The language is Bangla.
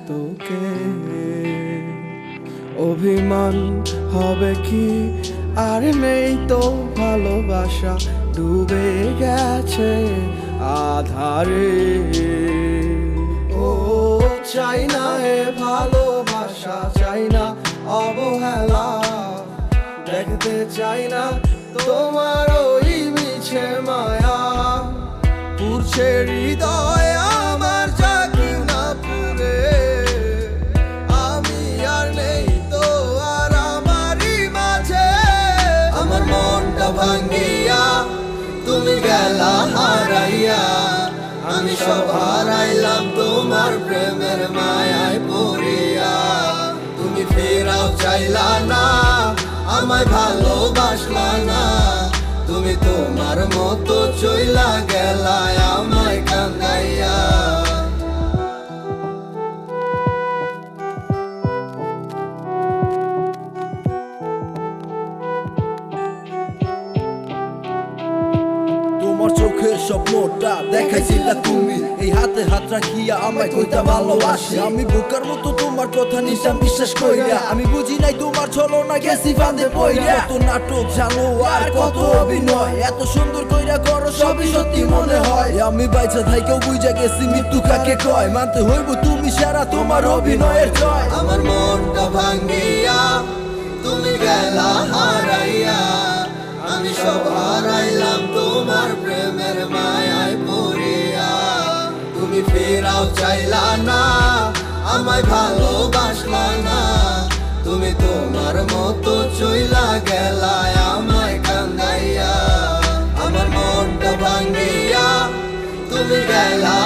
তোকে। অভিমান হবে কি, আর নেই তো ভালোবাসা, ডুবে গেছে আধারে। ও চাই না এ ভালোবাসা, চাই না অবহেলা, দেখতে চাই না তোমার ওই মিছে মায়া। পুরছে হৃদয় আমার, জাগি না পুরে, আমি আর নেই তো আর আমারই মাঝে। আমার মনটা ভাঙ্গিয়া তুমি গেলা হারাইয়া, আমি সব হারাইলাম তোমার প্রেমের মায়ায় পড়িয়া। তুমি ফেরাও চাইলা না, আমায় ভালোবাসলা না, তুমি তোমার মতো চইলা গেলা আমায় কান্দাইয়া। তোমার চোখের স্বপ্নটা দেখাইছিলা তুমি, এই হাতে হাত রাখিয়া আমায় কইতা ভালোবাসি। আমি বোকার মতো তোমার কথা নিতাম বিশ্বাস কইরা, আমি বুঝি নাই তোমার ছলনা গেছি ফাঁদে পইরা। কত নাটক জানো আর কত অভিনয়, এত সুন্দর কইরা করো সবই সত্যি মনে হয়। আমি বাইচা থাইকেও বুঝা গেছি মৃত্যু কাকে কয়, মানতে হইব তুমি সারা তোমার অভিনয়ের জয়। আমার মনটা ভাঙ্গিয়া তুমি গেলা হারাইয়া, আমি সব হারাইলাম তোমার প্রেমের মায়ায় পড়িয়া। তুমি ফেরাও চাইলা না, আমায় ভালোবাসলা না, তুমি তোমার মতো চইলা গেলা আমায় কান্দাইয়া। আমার মনটা ভাঙ্গিয়া তুমি গেলা